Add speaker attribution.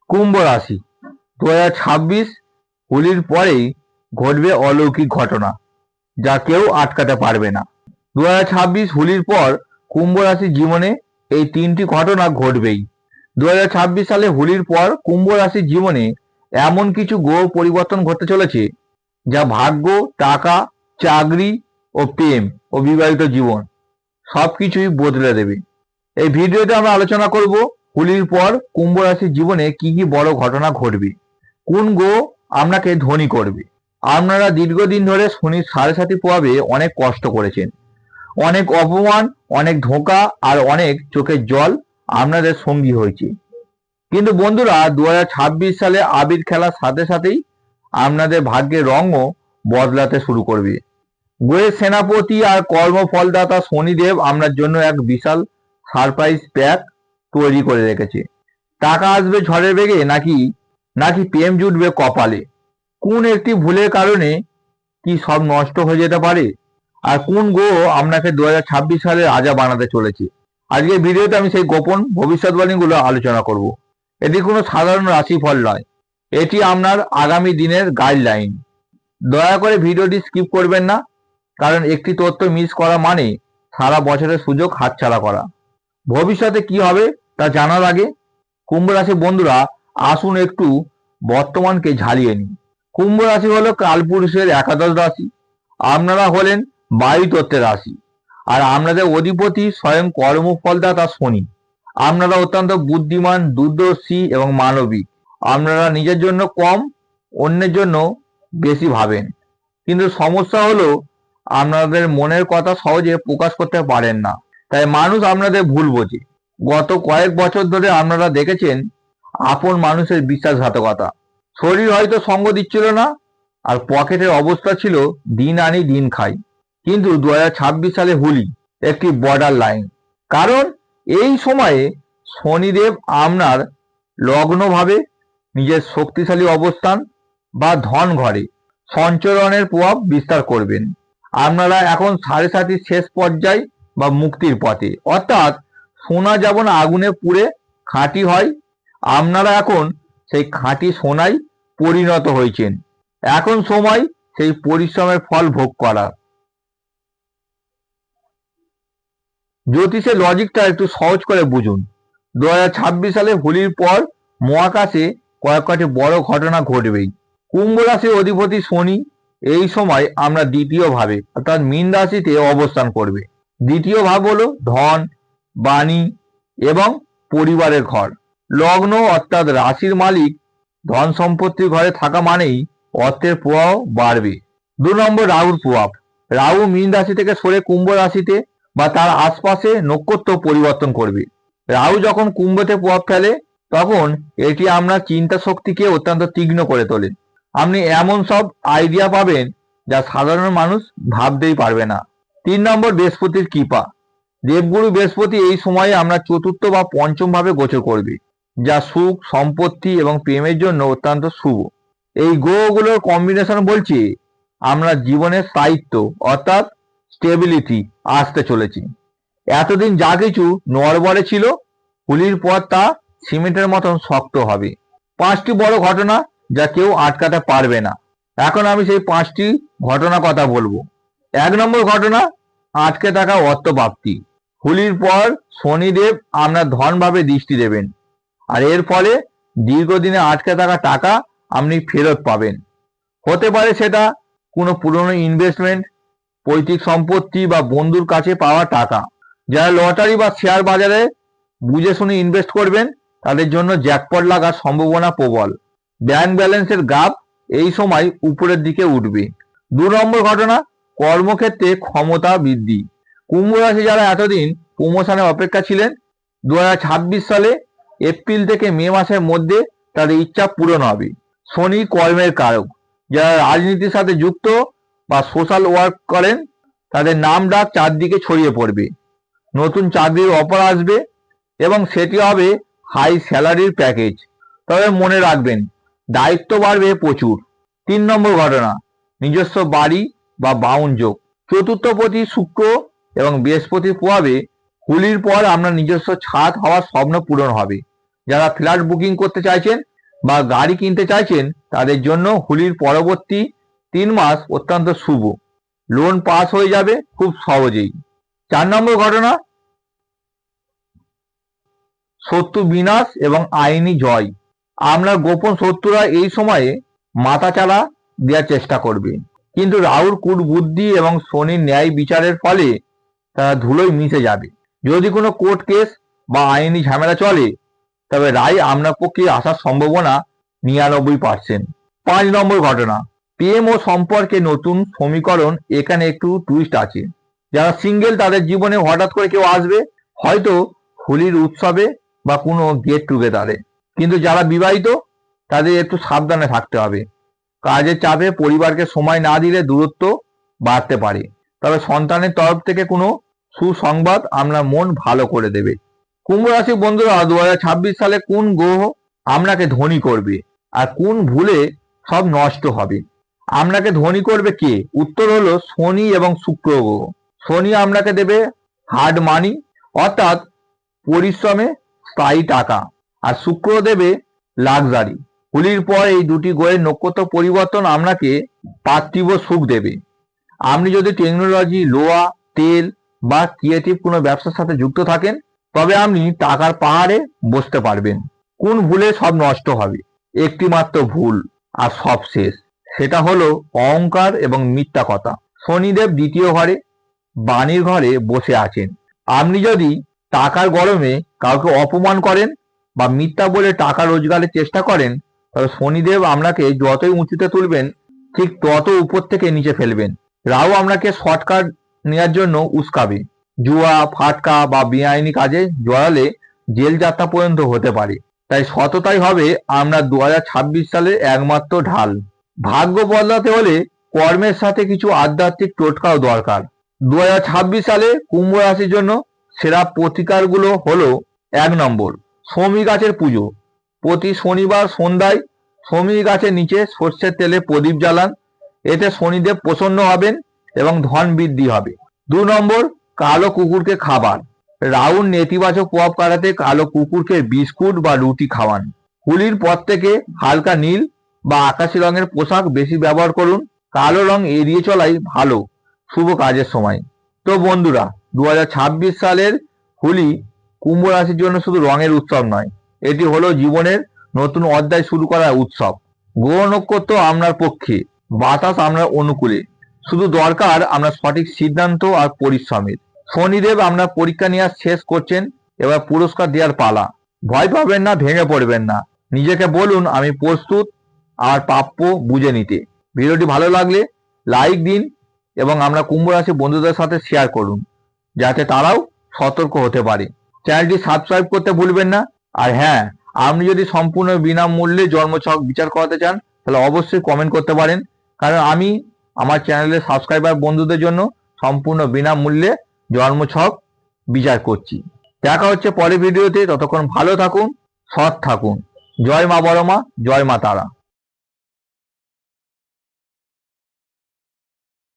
Speaker 1: কুম্ভ রাশি 2026 হোলির পরেই ঘটবে অলৌকিক ঘটনা, যা কেউ আটকাতে পারবে না। 2026 হোলির পর কুম্ভ রাশির জীবনে এই তিনটি ঘটনা ঘটবেই। 2026 সালে হোলির পর কুম্ভ রাশির জীবনে এমন কিছু গ্রহ পরিবর্তন ঘটতে চলেছে, যা ভাগ্য, টাকা, চাকরি ও প্রেম ও বিবাহিত জীবন সবকিছুই বদলে দেবে। এই ভিডিওতে আমরা আলোচনা করব হোলির পর কুম্ভ রাশির জীবনে কি কি বড় ঘটনা ঘটবে, কোন গ্রহ আপনাকে ধনী করবে। আপনারা দীর্ঘদিন ধরে শনির সাড়ে সাতি প্রভাবে অনেক কষ্ট করেছেন, অনেক অপমান, অনেক ধোঁকা আর অনেক চোখের জল আপনাদের সঙ্গী হয়েছে। কিন্তু বন্ধুরা, 2026 সালে আবির খেলার সাথে সাথেই আপনাদের ভাগ্যের রঙও বদলাতে শুরু করবে। গ্রহের সেনাপতি আর কর্মফলদাতা শনিদেব আপনার জন্য এক বিশাল সারপ্রাইজ প্যাক তৈরি করে রেখেছে। টাকা আসবে ঝড়ের বেগে, নাকি নাকি প্রেম জুটবে কপালে? কোন একটি ভুলের কারণে কি সব নষ্ট হয়ে যেতে পারে? আর কোন গ্রহ আপনাকে 2026 সালে রাজা বানাতে চলেছে? আজকের ভিডিওতে আমি সেই গোপন ভবিষ্যৎবাণীগুলো আলোচনা করব। এটি কোনো সাধারণ রাশিফল নয়, এটি আপনার আগামী দিনের গাইডলাইন। দয়া করে ভিডিওটি স্কিপ করবেন না, কারণ একটি তথ্য মিস করা মানে সারা বছরের সুযোগ হাতছাড়া করা। ভবিষ্যতে কি হবে তা জানার আগে কুম্ভ রাশির বন্ধুরা, আসুন একটু বর্তমানকে ঝালিয়ে নিই। কুম্ভ রাশি হলো কালপুরুষের একাদশ রাশি। আপনারা হলেন বায়ু তত্ত্বের রাশি, আর আপনাদের অধিপতি স্বয়ং কর্মফলদাতা শনি। আপনারা অত্যন্ত বুদ্ধিমান, দূরদর্শী এবং মানবিক। আপনারা নিজের জন্য কম, অন্যের জন্য বেশি ভাবেন। কিন্তু সমস্যা হলো, আপনাদের মনের কথা সহজে প্রকাশ করতে পারেন না, তাই মানুষ আপনাদের ভুল বোঝে। গত কয়েক বছর ধরে আপনারা দেখেছেন আপন মানুষের বিশ্বাসঘাতকতা। শরীর হয়তো সঙ্গ দিচ্ছিল না, আর পকেটের অবস্থা ছিল দিন আনি দিন খাই। কিন্তু 2026 সালে হোলি একটি বর্ডার লাইন, কারণ এই সময়ে শনিদেব আপনার লগ্নভাবে নিজের শক্তিশালী অবস্থান বা ধন ঘরে সঞ্চরণের প্রভাব বিস্তার করবেন। আপনারা এখন সাড়ে সাতির শেষ পর্যায় বা মুক্তির পথে, অর্থাৎ সোনা যেমন আগুনে পুড়ে খাঁটি হয়, আপনারা এখন সেই খাঁটি সোনায় পরিণত হয়েছেন। এখন সময় সেই পরিশ্রমের ফল ভোগ করা। জ্যোতিষের লজিকটা একটু সহজ করে বুঝুন। 2026 সালে হোলির পর মহাকাশে কয়েকটি বড় ঘটনা ঘটবেই। কুম্ভ রাশির অধিপতি শনি এই সময় আমরা দ্বিতীয় ভাবে অর্থাৎ মীন রাশিতে অবস্থান করবে। দ্বিতীয় ভাব হলো ধন, বাণী এবং পরিবারের ঘর। লগ্ন অর্থাৎ রাশির মালিক ধন সম্পত্তির ঘরে থাকা মানেই অর্থের প্রবাহ বাড়বে। 2 নম্বর, রাহুর প্রভাব। রাহু মীন রাশি থেকে সরে কুম্ভ রাশিতে বা তার আশপাশে নক্ষত্র পরিবর্তন করবে। রাহু যখন কুম্ভতে প্রভাব ফেলে, তখন এটি আপনার চিন্তা শক্তিকে অত্যন্ত তীক্ষ্ণ করে তোলে। আপনি এমন সব আইডিয়া পাবেন যা সাধারণ মানুষ ভাবতেই পারবে না। 3 নম্বর, বৃহস্পতির কৃপা। দেবগুরু বৃহস্পতি এই সময়ে আমরা চতুর্থ বা পঞ্চম ভাবে গোচর করবে, যা সুখ, সম্পত্তি এবং প্রেমের জন্য অত্যন্ত শুভ। এই গ্রহগুলোর কম্বিনেশন বলছে আমরা জীবনের স্থায়িত্ব অর্থাৎ স্টেবিলিটি আসতে চলেছে। এতদিন যা কিছু নড়বড়ে ছিল, হোলির পর তা সিমেন্টের মতন শক্ত হবে। 5টি বড় ঘটনা যা কেউ আটকাতে পারবে না। এখন আমি সেই 5টি ঘটনা কথা বলবো। 1 নম্বর ঘটনা, আটকে থাকা অর্থপ্রাপ্তি। হোলির পর শনিদেব আপনার ধনভাবে দৃষ্টি দেবেন, আর এর ফলে দীর্ঘদিনে আটকে থাকা টাকা আপনি ফেরত পাবেন। হতে পারে সেটা কোনো পুরনো ইনভেস্টমেন্ট, পৈতৃক সম্পত্তি বা বন্ধুর কাছে পাওয়া টাকা। যারা লটারি বা শেয়ার বাজারে বুঝে শুনে ইনভেস্ট করবেন, তাদের জন্য জ্যাকপট লাগার সম্ভাবনা প্রবল। ব্যাংক ব্যালেন্সের গ্রাফ এই সময় উপরের দিকে উঠবে। 2 নম্বর ঘটনা, কর্মক্ষেত্রে ক্ষমতা বৃদ্ধি। কুম্ভ রাশি যারা এতদিন প্রমোশনের অপেক্ষা ছিলেন, 2026 সালে এপ্রিল থেকে মে মাসের মধ্যে তাদের ইচ্ছা পূরণ হবে। শনি কর্মের কারক। যারা রাজনীতির সাথে যুক্ত বা সোশ্যাল ওয়ার্ক করেন, তাদের নাম ডাক চারদিকে ছড়িয়ে পড়বে। নতুন চাকরির অফার আসবে এবং সেটি হবে হাই স্যালারির প্যাকেজ। তবে মনে রাখবেন, দায়িত্ব বাড়বে প্রচুর। 3 নম্বর ঘটনা, নিজস্ব বাড়ি বা বাউন যোগ। চতুর্থপতি শুক্র এবং বৃহস্পতির প্রভাবে হোলির পর আপনার নিজস্ব ছাদ হওয়ার স্বপ্ন পূরণ হবে। যারা ফ্ল্যাট বুকিং করতে চাইছেন, বা গাড়ি কিনতে চাইছেন তাদের জন্য হোলির পরবর্তী 3 মাস অত্যন্ত শুভ। লোন পাস হয়ে যাবে খুব সহজেই। 4 নম্বর ঘটনা, শত্রু বিনাশ এবং আইনি জয়। আপনার গোপন শত্রুরা এই সময়ে মাথাচাড়া দেওয়ার চেষ্টা করবে, কিন্তু রাহুর কূট বুদ্ধি এবং শনির ন্যায় বিচারের ফলে তারা ধুলোয় মিশে যাবে। যদি কোনো কোর্ট কেস বা আইনি ঝামেলা চলে তবে রায় আপনার পক্ষে আসার সম্ভাবনা 99%। 5 নম্বর ঘটনা, প্রেম ও সম্পর্কে নতুন সমীকরণ। এখানে একটু টুইস্ট আছে। যারা সিঙ্গেল তাদের জীবনে হঠাৎ করে কেউ আসবে, হয়তো হোলির উৎসবে বা কোনো গেট টুগেদারে। কিন্তু যারা বিবাহিত তাদের একটু সাবধানে থাকতে হবে। কাজের চাপে পরিবারকে সময় না দিলে দূরত্ব বাড়তে পারে। তবে সন্তানের তরফ থেকে কোনো সুসংবাদ আপনার মন ভালো করে দেবে। কুম্ভ রাশি বন্ধুরা, 2026 সালে কোন গ্রহ আপনাকে ধনী করবে আর কোন ভুলে সব নষ্ট হবে? আপনাকে ধনী করবে কে? উত্তর হলো শনি এবং শুক্র গ্রহ। শনি আপনাকে দেবে হার্ড মানি, অর্থাৎ পরিশ্রমে স্থায়ী টাকা, আর শুক্র দেবে লাক্সারি। হোলির পর এই দুটি গ্রহের নক্ষত্র পরিবর্তন আপনাকে পার্থিব সুখ দেবে। আপনি যদি টেকনোলজি, লোহা, তেল বা ক্রিয়েটিভ কোনো ব্যবসার সাথে যুক্ত থাকেন তবে আপনি টাকার পাহাড়ে বসতে পারবেন। কোন ভুলে সব নষ্ট হবে? একটি মাত্র ভুল, আর সব শেষ। সেটা হলো অহংকার এবং মিথ্যা কথা। শনিদেব দ্বিতীয় ঘরে, বাণীর ঘরে বসে আছেন। আপনি যদি টাকার গরমে কাউকে অপমান করেন বা মিথ্যা বলে টাকা রোজগারের চেষ্টা করেন তবে শনিদেব আপনাকে যতই উঁচুতে তুলবেন ঠিক তত উপর থেকে নিচে ফেলবেন। রাহু আপনাকে শর্টকাট নেওয়ার জন্য উস্কাবে। জুয়া, ফাটকা বা বেআইনি কাজে জড়ালে জেল যাত্রা পর্যন্ত হতে পারে। তাই সততাই হবে আপনার 2026 সালের একমাত্র ঢাল। ভাগ্য বদলাতে হলে কর্মের সাথে কিছু আধ্যাত্মিক টোটকাও দরকার। 2026 সালে কুম্ভ রাশির জন্য সেরা প্রতিকারগুলো হলো: 1 নম্বর, শমী গাছের পুজো। প্রতি শনিবার সন্ধ্যায় শমী গাছের নিচে সর্ষের তেলে প্রদীপ জ্বালান। এতে শনিদেব প্রসন্ন হবেন এবং ধন বৃদ্ধি হবে। 2 নম্বর, কালো কুকুরকে খাবার। রাহুর নেতিবাচক প্রভাব কাটাতে কালো কুকুরকে বিস্কুট বা রুটি খাওয়ান। হোলির পর থেকে হালকা নীল বা আকাশি রঙের পোশাক বেশি ব্যবহার করুন। কালো রং এড়িয়ে চলাই ভালো শুভ কাজের সময়। তো বন্ধুরা, 2026 সালের হোলি কুম্ভ রাশির জন্য শুধু রঙের উৎসব নয়, এটি হলো জীবনের নতুন অধ্যায় শুরু করার উৎসব। গ্রহ নক্ষত্র আপনার পক্ষে, বাতাস আপনার অনুকূলে। শুধু দরকার আপনার সঠিক সিদ্ধান্ত আর পরিশ্রমের। শনিদেব আপনার পরীক্ষা নেওয়া শেষ করছেন, এবার পুরস্কার দেওয়ার পালা। ভয় পাবেন না, ভেঙে পড়বেন না। নিজেকে বলুন, আমি প্রস্তুত আর প্রাপ্য বুঝে নিতে। ভিডিওটি ভালো লাগলে লাইক দিন এবং আমরা কুম্ভ রাশি বন্ধুদের সাথে শেয়ার করুন যাতে তারাও সতর্ক হতে পারে। চ্যানেলটি সাবস্ক্রাইব করতে ভুলবেন না। আর হ্যাঁ, আপনি যদি সম্পূর্ণ বিনামূল্যে জন্মছক বিচার করাতে চান তাহলে অবশ্যই কমেন্ট করতে পারেন, কারণ আমি আমার চ্যানেলের সাবস্ক্রাইবার বন্ধুদের জন্য সম্পূর্ণ বিনামূল্যে জন্মছক বিচার করছি। দেখা হচ্ছে পরের ভিডিওতে। ততক্ষণ ভালো থাকুন, সৎ থাকুন। জয় মা বড় মা, জয় মা তারা।